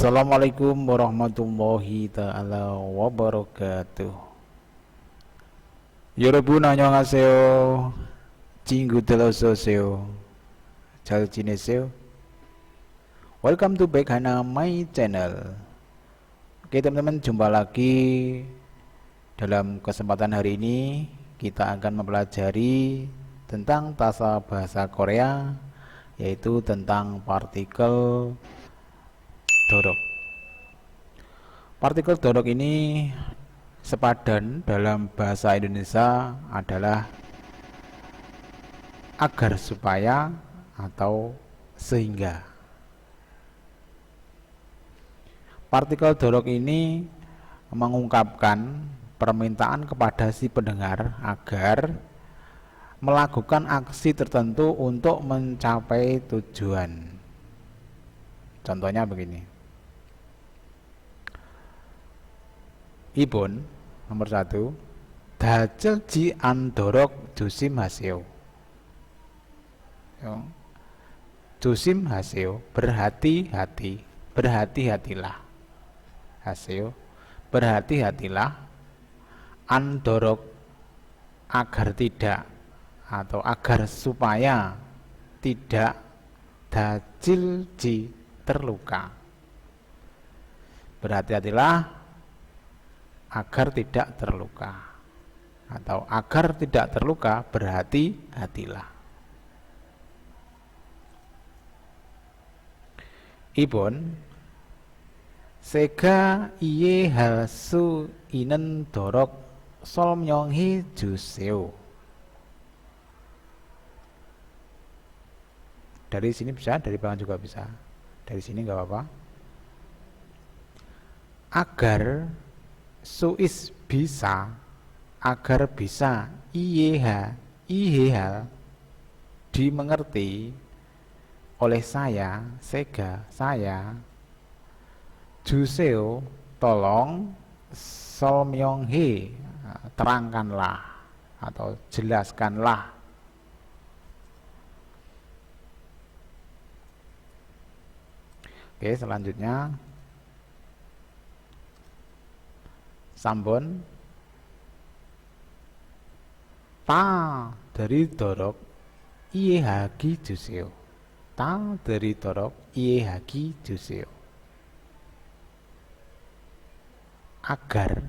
Assalamualaikum warahmatullahi ta'ala wabarakatuh. 여러분 안녕하세요. 친구들 어서 오세요. 잘 지내세요? Welcome to back Hana my channel. Oke teman-teman, jumpa lagi. Dalam kesempatan hari ini kita akan mempelajari tentang tasa bahasa Korea, yaitu tentang partikel dorok. Partikel dorok ini sepadan dalam bahasa Indonesia adalah agar, supaya, atau sehingga. Partikel dorok ini mengungkapkan permintaan kepada si pendengar agar melakukan aksi tertentu untuk mencapai tujuan. Contohnya begini. Ibon nomor 1, 다질지 않도록 조심하세요. 조심하세요, berhati-hati, berhati-hatilah. 하세요, berhati-hatilah. 안도록, agar tidak atau agar supaya tidak. 다질지, terluka. Berhati-hatilah agar tidak terluka, atau agar tidak terluka berhati-hatilah. Ibon Sega 이해할 수 있는 도록 설명해 주세요. Dari sini bisa, dari belakang juga bisa. Dari sini nggak apa-apa. Agar suis, bisa, agar bisa, ihal, dimengerti oleh saya, sega, saya, juseo, tolong, solmyonghe, terangkanlah atau jelaskanlah. Oke, selanjutnya Sambon ta dari dorok iehagi juseo. Ta dari dorok iehagi juseo. Agar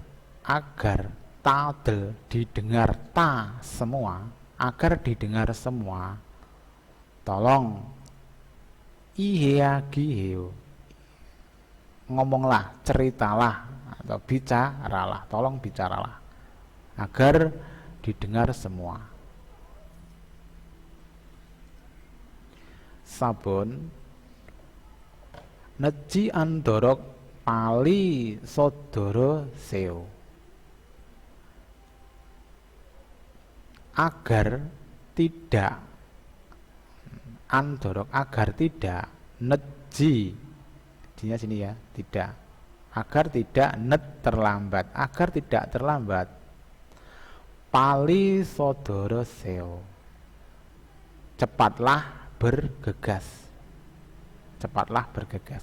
tadel, didengar, ta semua, agar didengar semua. Tolong iehagi heo, ngomonglah, ceritalah, atau bicaralah, tolong bicaralah agar didengar semua. Sabun neji andorok pali sodoro seo. Agar tidak, andorok agar tidak, neji, jinya sini ya, tidak. Agar tidak, net terlambat, agar tidak terlambat. Pali sodoro seo, cepatlah bergegas, cepatlah bergegas.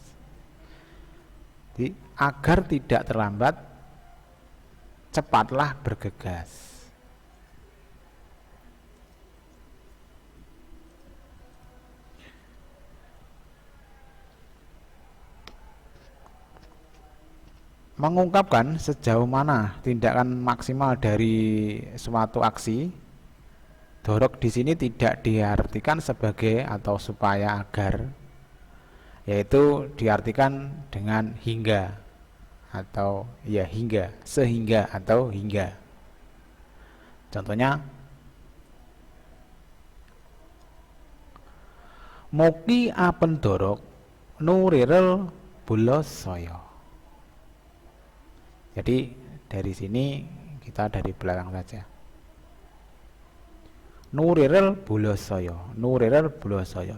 Jadi, agar tidak terlambat, cepatlah bergegas. Mengungkapkan sejauh mana tindakan maksimal dari suatu aksi. Dorok di sini tidak diartikan sebagai atau supaya, agar, yaitu diartikan dengan hingga atau ya hingga, sehingga atau hingga. Contohnya, Moki apendorok nurirel bulosaya. Jadi dari sini kita dari belakang saja. Nurirel bulosaya, nurirel bulosaya.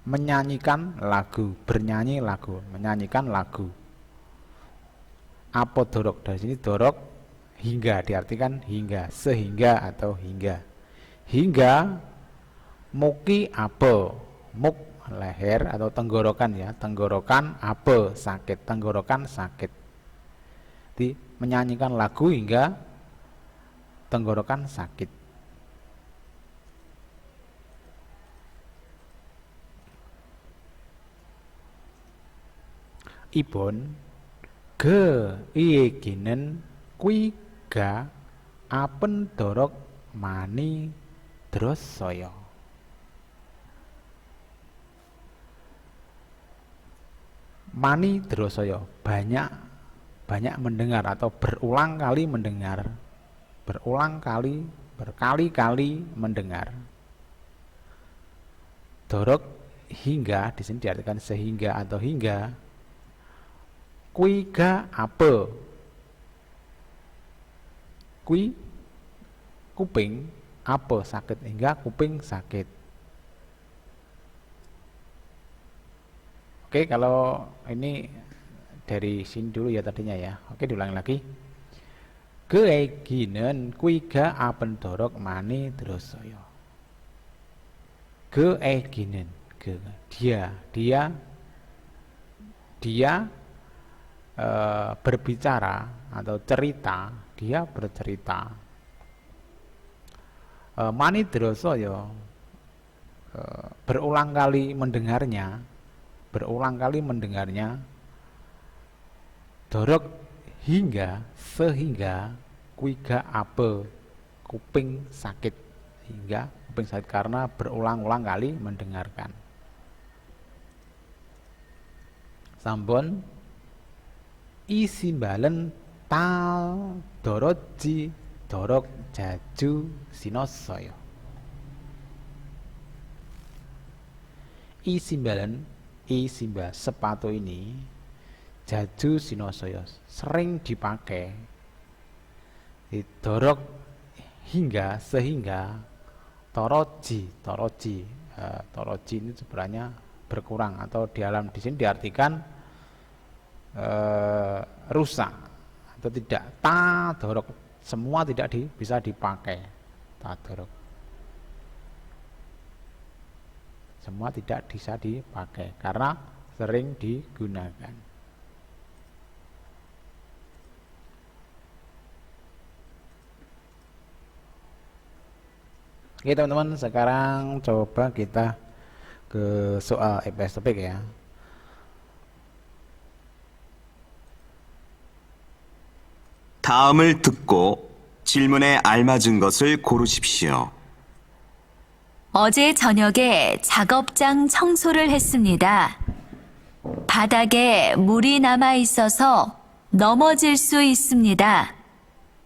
Menyanyikan lagu, bernyanyi lagu, menyanyikan lagu. Apodorok, dari sini dorok hingga, diartikan hingga, sehingga atau hingga. Hingga muki ape, muk leher atau tenggorokan ya, tenggorokan ape sakit, tenggorokan sakit. Jadi menyanyikan lagu hingga tenggorokan sakit. Ibon ge ieginen kui ga apen dorok mani drosaya. Mani drosaya, banyak mendengar atau berulang kali mendengar, berkali-kali mendengar. Dorok hingga, di sini diartikan sehingga atau hingga. Kui ga ape, kui kuping, ape sakit, hingga kuping sakit. Oke, kalau ini dari sini dulu ya tadinya ya. Oke, diulangi lagi. Geeginen kuiga apendorok mani drosaya. Geeginen, dia berbicara atau cerita, dia bercerita. Mani drosaya, berulang kali mendengarnya. Dorok hingga, sehingga kuiga ape, kuping sakit, hingga kuping sakit karena berulang-ulang kali mendengarkan. Sampun isimbalen tal doroji dorok jaju sinosaya. Isimbal sepatu ini jaju sinosaya, sering dipakai. Dorok hingga, sehingga toroji ini sebenarnya berkurang atau di sini diartikan rusak atau tidak. Ta dorok, semua tidak bisa dipakai. Ta dorok, semua tidak bisa dipakai karena sering digunakan. Oke teman-teman, sekarang coba kita ke soal EPS topik ya. 다음을 듣고 질문에 알맞은 것을 고르십시오. 어제 저녁에 작업장 청소를 했습니다. 바닥에 물이 남아 있어서 넘어질 수 있습니다.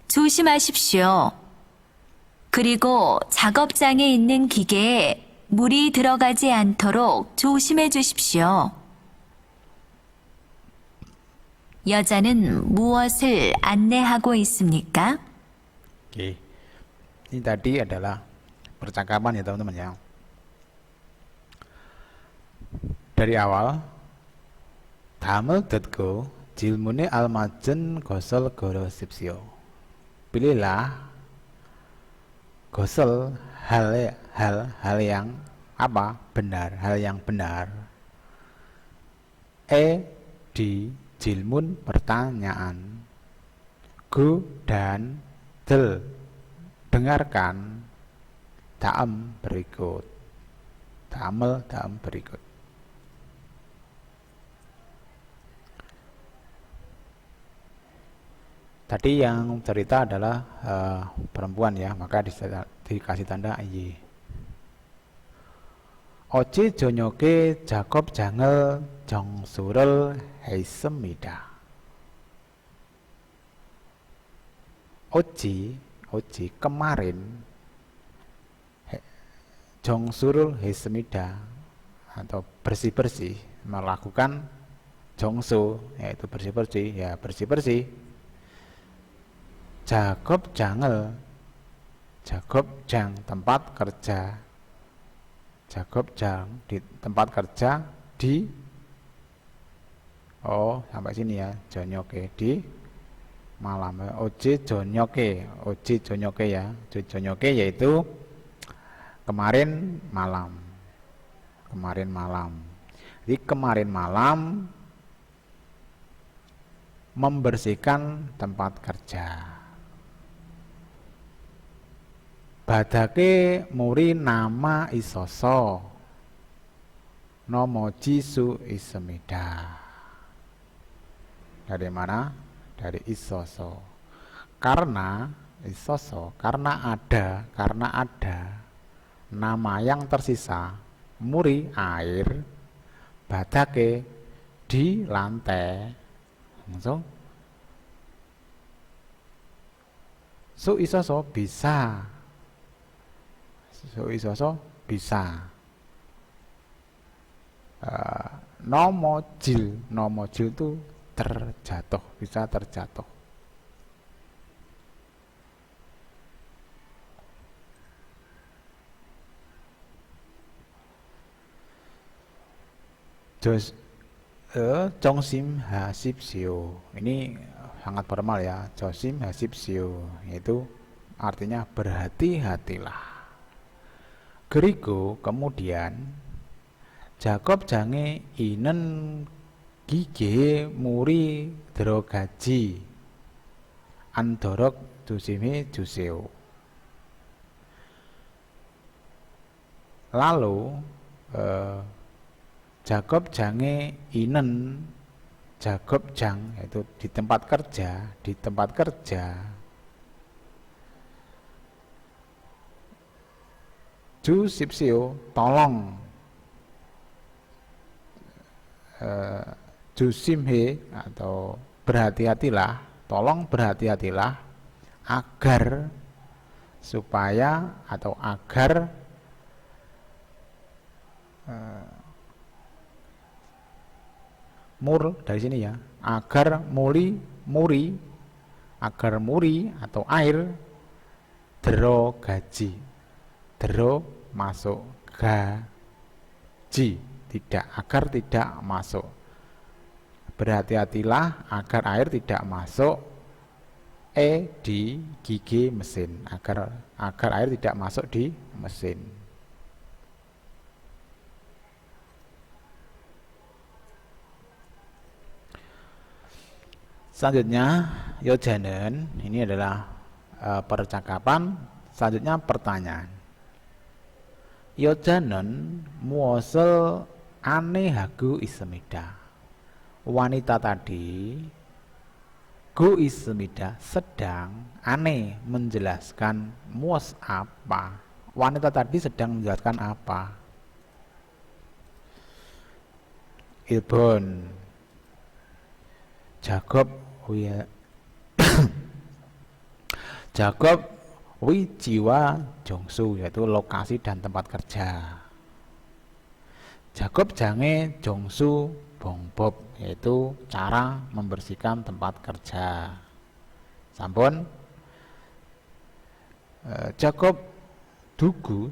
조심하십시오. 그리고 작업장에 있는 기계에 물이 들어가지 않도록 조심해 주십시오. 여자는 무엇을 안내하고 있습니까? Oke. Ini tadi adalah percakapan ya teman-teman ya. Dari awal damel 듣고 질문에 알맞은 것을 고르십시오. Pilihlah gosel hal yang apa? Benar, hal yang benar. Di jilmun pertanyaan. Gu dan del dengarkan. Daam berikut. Daam berikut. Tadi yang cerita adalah perempuan ya, maka dikasih tanda Y. 어제 저녁에 작업장을 정수를 했습니다. oji kemarin jongsurul hismida atau bersih-bersih, melakukan jongsu yaitu bersih-bersih, ya bersih-bersih. Jakob jangel, Jakob jang tempat kerja, Jakob jang di tempat kerja di sampai sini ya, jonyoke di malam. Oji jonyoke ya, jonyoke yaitu kemarin malam. Jadi kemarin malam membersihkan tempat kerja. Badake muri nama isoso nomo jisu isemida. Dari mana? Dari isoso. Karena isoso, karena ada nama yang tersisa, muri air, badake di lantai. Langsung su isoso bisa. Nomojil itu terjatuh, bisa terjatuh. Jongsim hasipsio ini sangat formal ya. Jongsim hasipsio yaitu artinya berhati-hatilah. Gerigo kemudian Jakob jange inen gige muri drogaji andorok jusime juseo. Lalu Jakob jange inen, Jakob jang yaitu di tempat kerja jusipsio tolong, jusimhe atau berhati-hatilah, tolong berhati-hatilah agar supaya atau agar dari sini ya, agar muri atau air dero masuk, gaji agar tidak masuk. Berhati-hatilah agar air tidak masuk di gigi mesin, agar air tidak masuk di mesin. Selanjutnya yojanen, ini adalah percakapan. Selanjutnya pertanyaan. Yojanen muosel anehagu ismida. Wanita tadi gu ismida sedang aneh menjelaskan muos apa. Wanita tadi sedang menjelaskan apa? Ilbon Jakob jiwa jongsu yaitu lokasi dan tempat kerja. Jakob jange jongsu bongbob yaitu cara membersihkan tempat kerja. Sampun Jakob dugu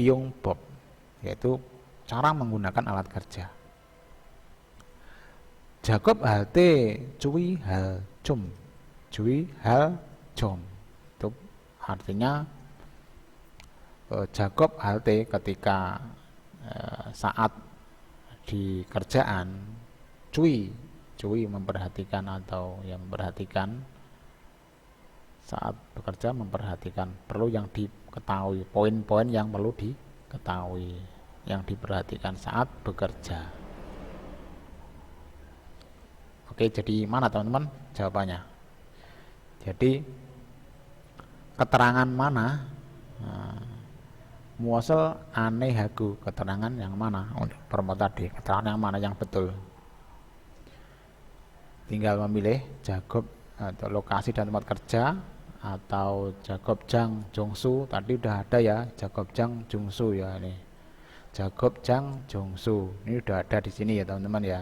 iung bob yaitu cara menggunakan alat kerja. Jakob halte cuwi hal cum itu artinya Jakob halte ketika saat di kerjaan, cuy memperhatikan atau yang memperhatikan saat bekerja, memperhatikan perlu yang diketahui, poin-poin yang perlu diketahui, yang diperhatikan saat bekerja. Oke, jadi mana teman-teman jawabannya? Jadi keterangan mana? Muasal anehagu, keterangan yang mana? Untuk permohonan tadi, keterangan yang mana yang betul? tinggal memilih Jagob atau lokasi dan tempat kerja, atau Jagopjang Jongsu. Tadi udah ada ya, Jagopjang Jongsu ya, ini Jagopjang Jongsu ini udah ada di sini ya teman-teman ya.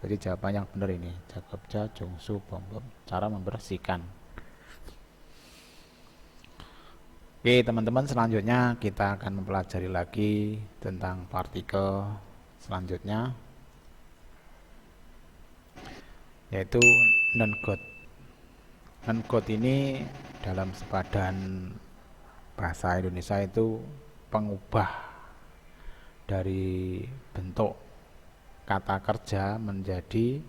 Jadi jawaban yang benar ini Jagopjang Jongsu Bombom. Cara membersihkan. Oke teman-teman, selanjutnya kita akan mempelajari lagi tentang partikel selanjutnya, yaitu non-God. Non-God ini dalam sepadan bahasa Indonesia itu pengubah dari bentuk kata kerja menjadi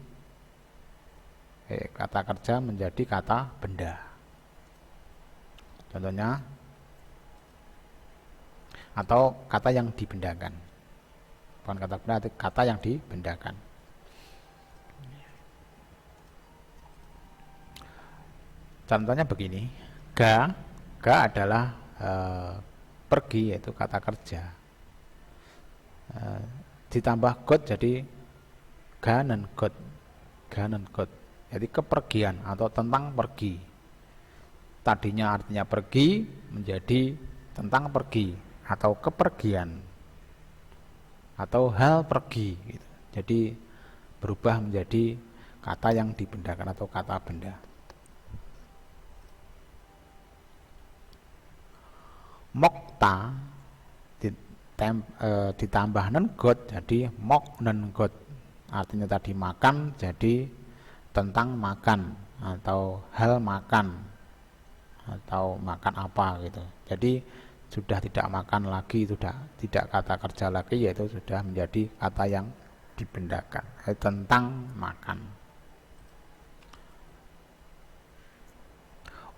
kata benda. Contohnya, atau kata yang dibendakan. Bukan kata benda, itu kata yang dibendakan. Contohnya begini, ga adalah pergi, yaitu kata kerja. Ditambah god jadi ganen god. Jadi kepergian atau tentang pergi. Tadinya artinya pergi menjadi tentang pergi atau kepergian atau hal pergi gitu. Jadi berubah menjadi kata yang dibendakan atau kata benda. Mokta ditambah nengot jadi mok nengot, artinya tadi makan jadi tentang makan atau hal makan atau makan apa gitu. Jadi sudah tidak makan lagi, sudah tidak kata kerja lagi, yaitu sudah menjadi kata yang dibendakan tentang makan.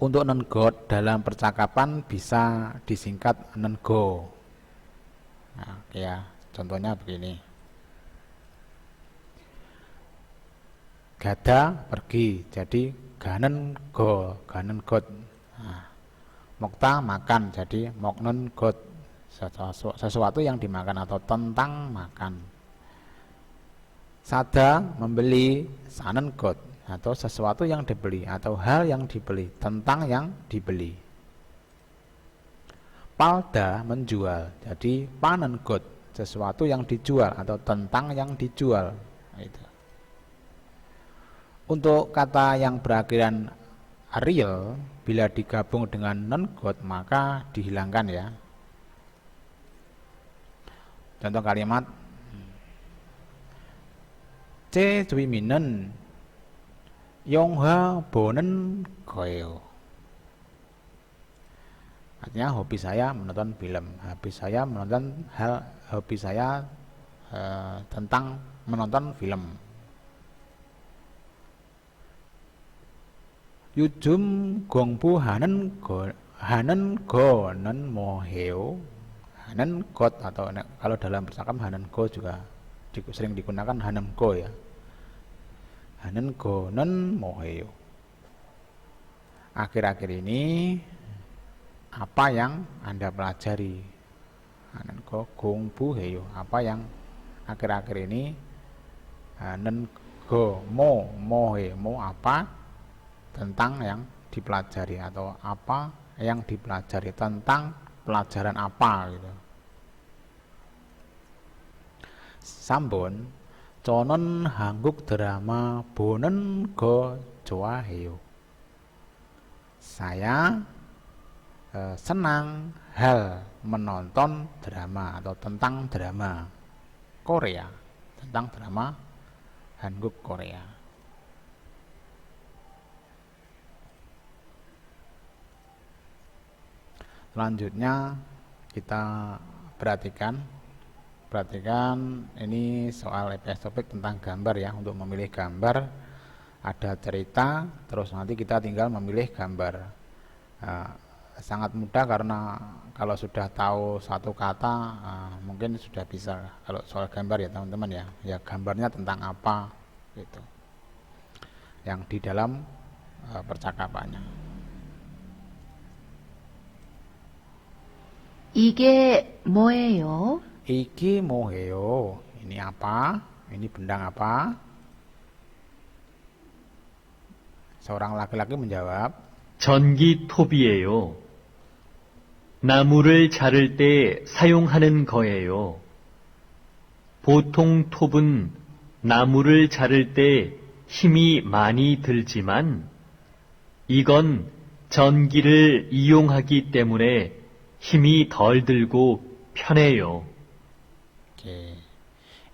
Untuk nengot dalam percakapan bisa disingkat nengo. Nah, ya, contohnya begini. Gada pergi, jadi ganen got. Nah, mokta makan, jadi moknen got, sesuatu yang dimakan atau tentang makan. Sada membeli, sanen got, atau sesuatu yang dibeli atau hal yang dibeli, tentang yang dibeli. Palda menjual, jadi panen got, sesuatu yang dijual atau tentang yang dijual. Itu. Untuk kata yang berakhiran real, bila digabung dengan non-got maka dihilangkan ya. Contoh kalimat C 주민은 영화 보는 거예요. Artinya hobi saya menonton film, hobi saya tentang menonton film. 요즘 공부하는 거는 뭐해요? 하는 것, atau kalau dalam percakapan hanen go juga sering digunakan hanen go ya. Hanen gonen 뭐해요? Akhir-akhir ini apa yang Anda pelajari? Hanen go 공부해요. Apa yang akhir-akhir ini? Hanen go 뭐해 apa? Tentang yang dipelajari atau apa yang dipelajari, tentang pelajaran apa gitu. Sambon, 저는 한국 드라마 보는 거 좋아해요. Saya senang hal menonton drama atau tentang drama Korea, tentang drama Hanguk Korea. Selanjutnya kita perhatikan ini soal EPS topik tentang gambar ya. Untuk memilih gambar ada cerita, terus nanti kita tinggal memilih gambar. Sangat mudah karena kalau sudah tahu satu kata mungkin sudah bisa. Kalau soal gambar ya teman-teman ya gambarnya tentang apa gitu yang di dalam percakapannya. 이게 뭐예요? Iki 뭐해요? Ini apa? Ini benda apa? Seorang laki-laki menjawab, 전기톱이에요. 나무를 자를 때 사용하는 거예요. 보통 톱은 나무를 자를 때 힘이 많이 들지만 이건 전기를 이용하기 때문에 힘이 덜 들고 편해요. oke.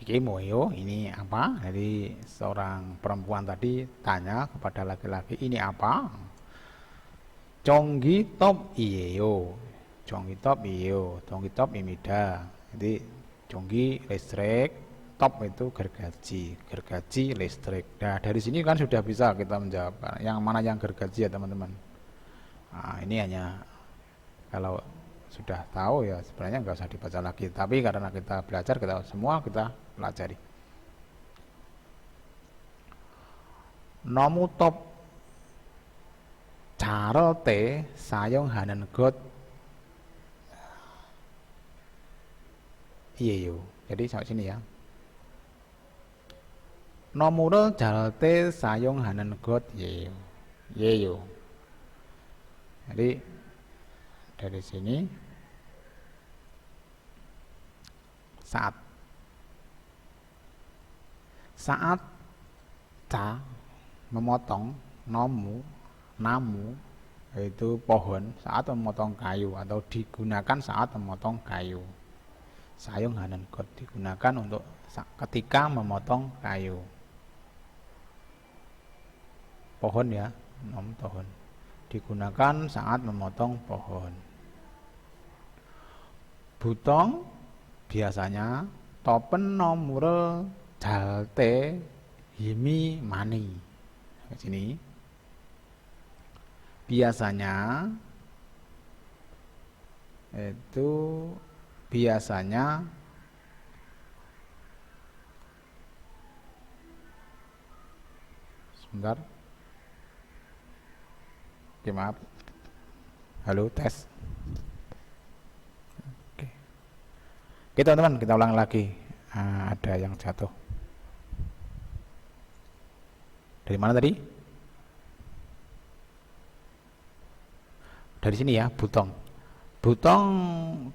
Ini 뭐예요? Ini apa? Jadi seorang perempuan tadi tanya kepada laki-laki, ini apa? 전기톱이에요. 전기톱이에요. 전기톱입니다. Jadi 전기 listrik, top itu gergaji, gergaji listrik. Nah, dari sini kan sudah bisa kita menjawab yang mana yang gergaji ya teman-teman. Nah, ini hanya kalau sudah tahu ya sebenarnya nggak usah dibaca lagi, tapi karena kita belajar, kita semua kita pelajari. 너무 top 자를 때 사용하는 것이에요. Jadi sampai sini ya. 너무를 자를 때 사용하는 것이에요. 예요. Jadi dari sini saat ca memotong namu yaitu pohon, saat memotong kayu atau digunakan saat memotong kayu. Sayung hanan kot digunakan untuk ketika memotong kayu. Pohon ya, pohon digunakan saat memotong pohon. Butong biasanya topen nomure jalte himi mani. Di sini biasanya itu sebentar. Oke, maaf. Halo, tes. Oke, teman-teman, kita ulang lagi. Ada yang jatuh. Dari mana tadi? Dari sini ya, butong. Butong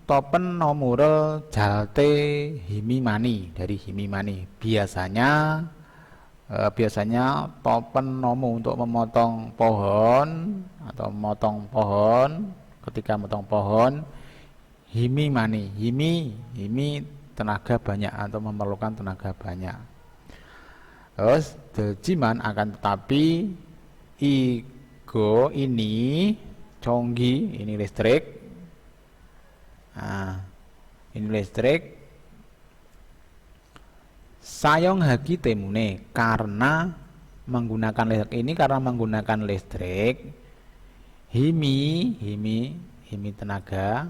topen nomure jalte himimani, dari himimani. Biasanya topen nomu untuk memotong pohon atau memotong pohon, ketika memotong pohon himimani, himi tenaga banyak atau memerlukan tenaga banyak. Terus deljiman akan tetapi ini conggi, ini listrik. Nah, ini listrik sayong hagi temune karena menggunakan listrik himi tenaga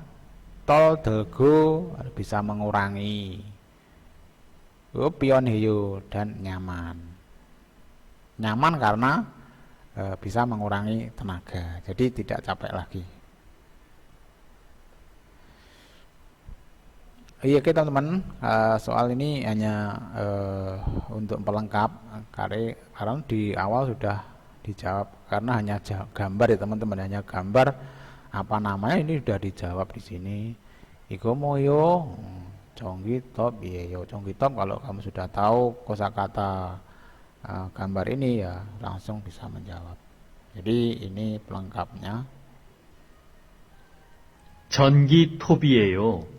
tol delgo bisa mengurangi pion hiyo dan nyaman karena bisa mengurangi tenaga, jadi tidak capek lagi. Iya, oke teman-teman, soal ini hanya untuk pelengkap karena di awal sudah dijawab, karena hanya gambar ya teman-teman, hanya gambar apa namanya ini sudah dijawab di sini. Iko moyo jonggitop, iya yo jonggitop. Kalau kamu sudah tahu kosakata gambar ini ya langsung bisa menjawab. Jadi ini pelengkapnya. 전기톱이에요.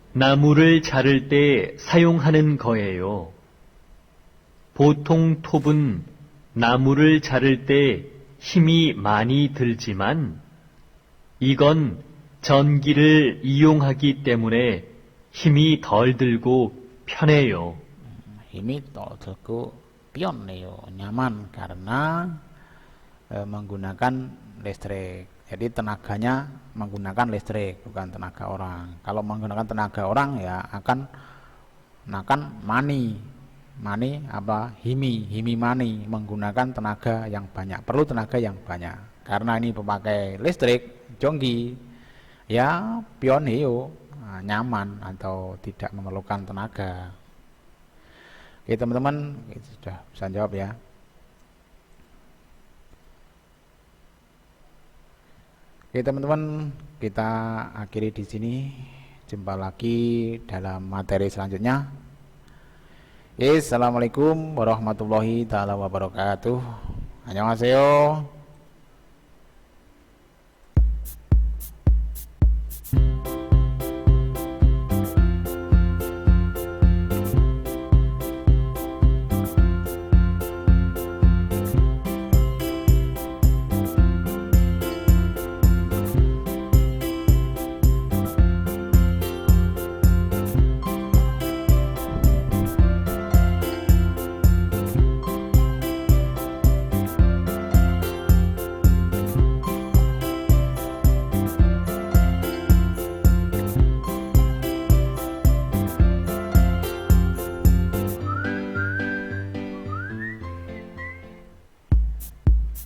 나무를 자를 때 사용하는 거예요. 보통 톱은 나무를 자를 때 힘이 많이 들지만 이건 전기를 이용하기 때문에 힘이 덜 들고 편해요. Ini terku pioneo, nyaman karena menggunakan listrik. Jadi tenaganya menggunakan listrik, bukan tenaga orang. Kalau menggunakan tenaga orang ya akan mani apa himi mani, menggunakan tenaga yang banyak, perlu tenaga yang banyak. Karena ini pemakai listrik, jonggi ya pioneo, nyaman atau tidak memerlukan tenaga. Oke teman-teman, sudah bisa jawab ya. Oke teman-teman, kita akhiri di sini. Jumpa lagi dalam materi selanjutnya. Assalamualaikum warahmatullahi taala wabarakatuh. Annyeonghaseyo.